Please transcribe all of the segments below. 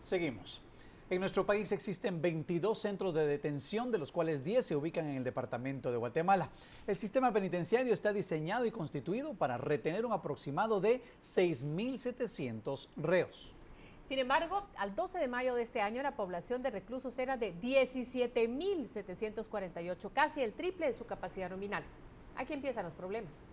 Seguimos. En nuestro país existen 22 centros de detención, de los cuales 10 se ubican en el departamento de Guatemala. El sistema penitenciario está diseñado y constituido para retener un aproximado de 6.700 reos. Sin embargo, al 12 de mayo de este año, la población de reclusos era de 17.748, casi el triple de su capacidad nominal. Aquí empiezan los problemas.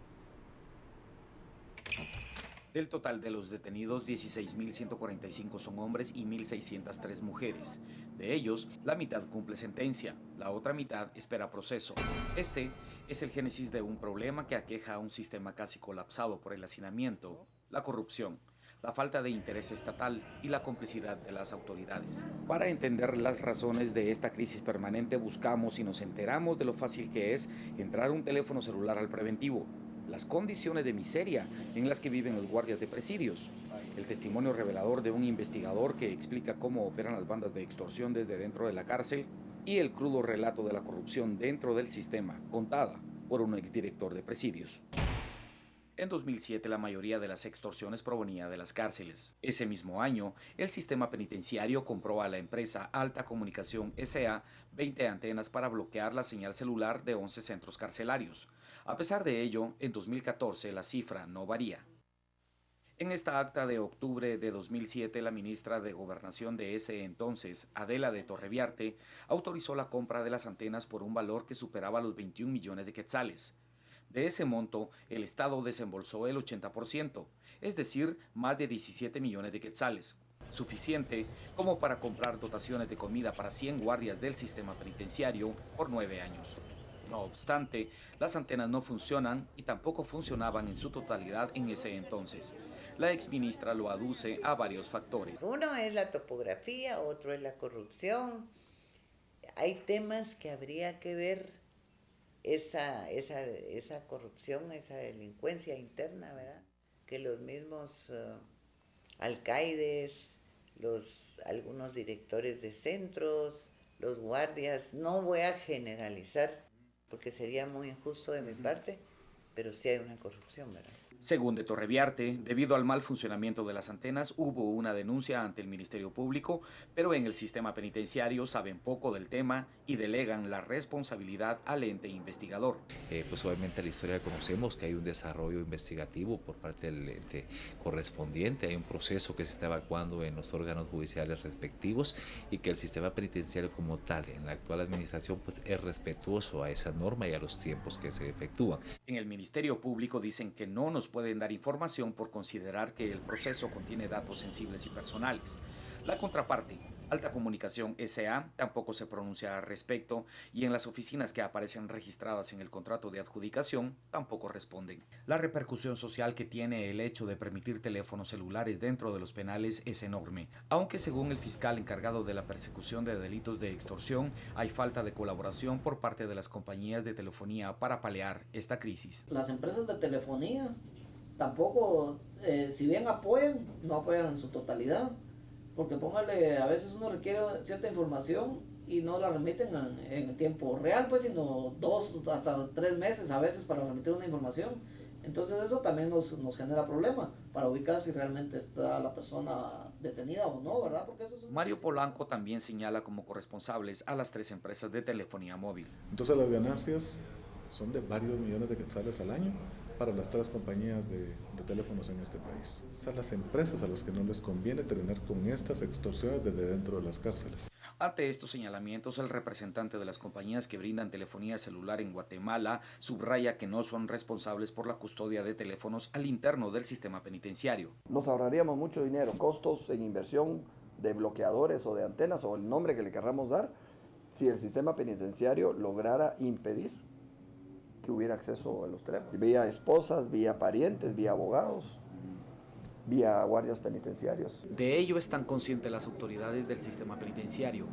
Del total de los detenidos, 16.145 son hombres y 1.603 mujeres. De ellos, la mitad cumple sentencia, la otra mitad espera proceso. Este es el génesis de un problema que aqueja a un sistema casi colapsado por el hacinamiento, la corrupción, la falta de interés estatal y la complicidad de las autoridades. Para entender las razones de esta crisis permanente, buscamos y nos enteramos de lo fácil que es entrar un teléfono celular al preventivo, las condiciones de miseria en las que viven los guardias de presidios, el testimonio revelador de un investigador que explica cómo operan las bandas de extorsión desde dentro de la cárcel y el crudo relato de la corrupción dentro del sistema, contada por un exdirector de presidios. En 2007 la mayoría de las extorsiones provenía de las cárceles. Ese mismo año, el sistema penitenciario compró a la empresa Alta Comunicación S.A. 20 antenas para bloquear la señal celular de 11 centros carcelarios. A pesar de ello, en 2014 la cifra no varía. En esta acta de octubre de 2007, la ministra de Gobernación de ese entonces, Adela de Torreviarte, autorizó la compra de las antenas por un valor que superaba los 21 millones de quetzales. De ese monto, el Estado desembolsó el 80%, es decir, más de 17 millones de quetzales, suficiente como para comprar dotaciones de comida para 100 guardias del sistema penitenciario por 9 años. No obstante, las antenas no funcionan y tampoco funcionaban en su totalidad en ese entonces. La exministra lo aduce a varios factores. Uno es la topografía, otro es la corrupción. Hay temas que habría que ver esa corrupción, esa delincuencia interna, ¿verdad? Que los mismos alcaides, algunos directores de centros, los guardias, no voy a generalizar, porque sería muy injusto de mi parte, pero sí hay una corrupción, ¿verdad? Según de Torreviarte, debido al mal funcionamiento de las antenas, hubo una denuncia ante el Ministerio Público, pero en el sistema penitenciario saben poco del tema y delegan la responsabilidad al ente investigador. Pues obviamente la historia conocemos que hay un desarrollo investigativo por parte del ente correspondiente, hay un proceso que se está evacuando en los órganos judiciales respectivos y que el sistema penitenciario como tal, en la actual administración, pues es respetuoso a esa norma y a los tiempos que se efectúan. En el Ministerio Público dicen que no nos pueden dar información por considerar que el proceso contiene datos sensibles y personales. La contraparte, Alta Comunicación S.A., tampoco se pronuncia al respecto y en las oficinas que aparecen registradas en el contrato de adjudicación tampoco responden. La repercusión social que tiene el hecho de permitir teléfonos celulares dentro de los penales es enorme, aunque según el fiscal encargado de la persecución de delitos de extorsión, hay falta de colaboración por parte de las compañías de telefonía para paliar esta crisis. Las empresas de telefonía tampoco, si bien apoyan, no apoyan en su totalidad, porque póngale, a veces uno requiere cierta información y no la remiten en tiempo real, pues, sino 2 hasta 3 meses a veces para remitir una información. Entonces eso también nos genera problema para ubicar si realmente está la persona detenida o no, ¿verdad? Porque eso es Mario Polanco también señala como corresponsables a las 3 empresas de telefonía móvil. Entonces las ganancias son de varios millones de quetzales al año para las 3 compañías de teléfonos en este país. Son las empresas a las que no les conviene terminar con estas extorsiones desde dentro de las cárceles. Ante estos señalamientos, el representante de las compañías que brindan telefonía celular en Guatemala subraya que no son responsables por la custodia de teléfonos al interno del sistema penitenciario. Nos ahorraríamos mucho dinero, costos en inversión de bloqueadores o de antenas o el nombre que le querramos dar, si el sistema penitenciario lograra impedir que hubiera acceso a los teléfonos, vía esposas, vía parientes, vía abogados, vía guardias penitenciarios. De ello están conscientes las autoridades del sistema penitenciario,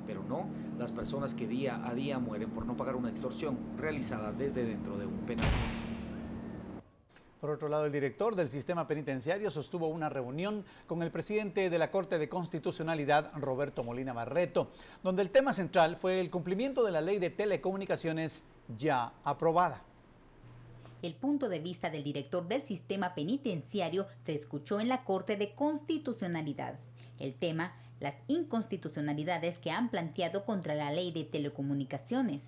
pero no las personas que día a día mueren por no pagar una extorsión realizada desde dentro de un penal. Por otro lado, el director del sistema penitenciario sostuvo una reunión con el presidente de la Corte de Constitucionalidad, Roberto Molina Barreto, donde el tema central fue el cumplimiento de la ley de telecomunicaciones ya aprobada. El punto de vista del director del sistema penitenciario se escuchó en la Corte de Constitucionalidad. El tema las inconstitucionalidades que han planteado contra la ley de telecomunicaciones.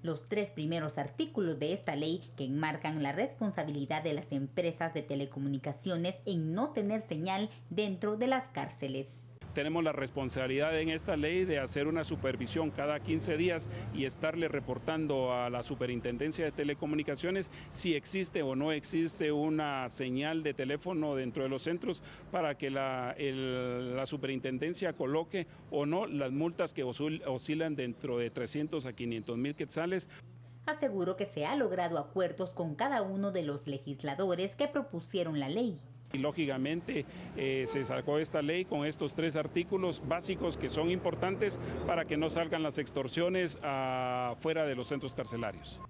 Los 3 primeros artículos de esta ley que enmarcan la responsabilidad de las empresas de telecomunicaciones en no tener señal dentro de las cárceles. Tenemos la responsabilidad en esta ley de hacer una supervisión cada 15 días y estarle reportando a la Superintendencia de Telecomunicaciones si existe o no existe una señal de teléfono dentro de los centros para que la Superintendencia coloque o no las multas que oscilan dentro de 300 a 500 mil quetzales. Aseguró que se ha logrado acuerdos con cada uno de los legisladores que propusieron la ley. Y lógicamente se sacó esta ley con estos 3 artículos básicos que son importantes para que no salgan las extorsiones fuera de los centros carcelarios.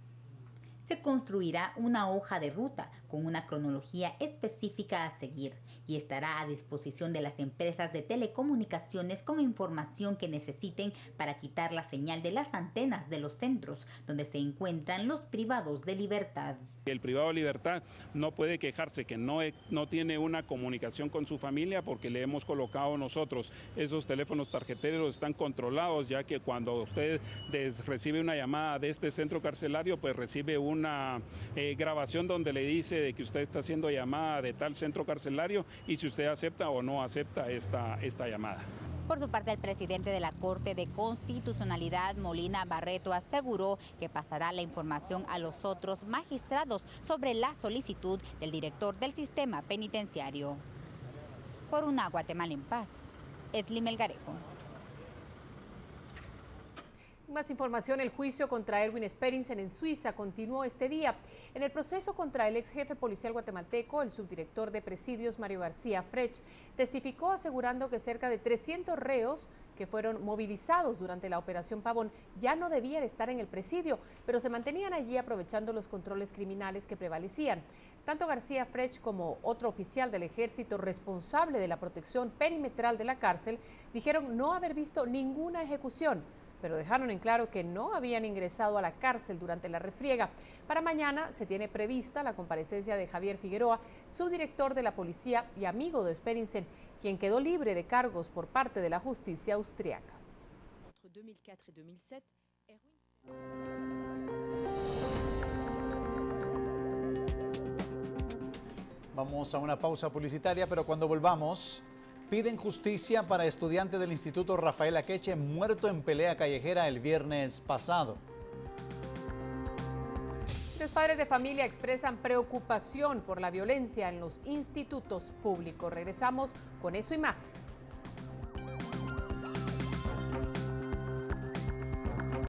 Se construirá una hoja de ruta con una cronología específica a seguir y estará a disposición de las empresas de telecomunicaciones con información que necesiten para quitar la señal de las antenas de los centros donde se encuentran los privados de libertad. El privado de libertad no puede quejarse que no tiene una comunicación con su familia porque le hemos colocado nosotros. Esos teléfonos tarjeteros están controlados, ya que cuando usted recibe una llamada de este centro carcelario, pues recibe una grabación donde le dice de que usted está siendo llamada de tal centro carcelario y si usted acepta o no acepta esta llamada. Por su parte, el presidente de la Corte de Constitucionalidad, Molina Barreto, aseguró que pasará la información a los otros magistrados sobre la solicitud del director del sistema penitenciario. Por una Guatemala en paz, Esli Melgarejo. Más información, el juicio contra Erwin Speringsen en Suiza continuó este día. En el proceso contra el ex jefe policial guatemalteco, el subdirector de presidios Mario García Frech, testificó asegurando que cerca de 300 reos que fueron movilizados durante la Operación Pavón ya no debían estar en el presidio, pero se mantenían allí aprovechando los controles criminales que prevalecían. Tanto García Frech como otro oficial del ejército responsable de la protección perimetral de la cárcel dijeron no haber visto ninguna ejecución, pero dejaron en claro que no habían ingresado a la cárcel durante la refriega. Para mañana se tiene prevista la comparecencia de Javier Figueroa, subdirector de la policía y amigo de Speringsen, quien quedó libre de cargos por parte de la justicia austriaca. Vamos a una pausa publicitaria, pero cuando volvamos, piden justicia para estudiante del Instituto Rafael Akeche muerto en pelea callejera el viernes pasado. Los padres de familia expresan preocupación por la violencia en los institutos públicos. Regresamos con eso y más.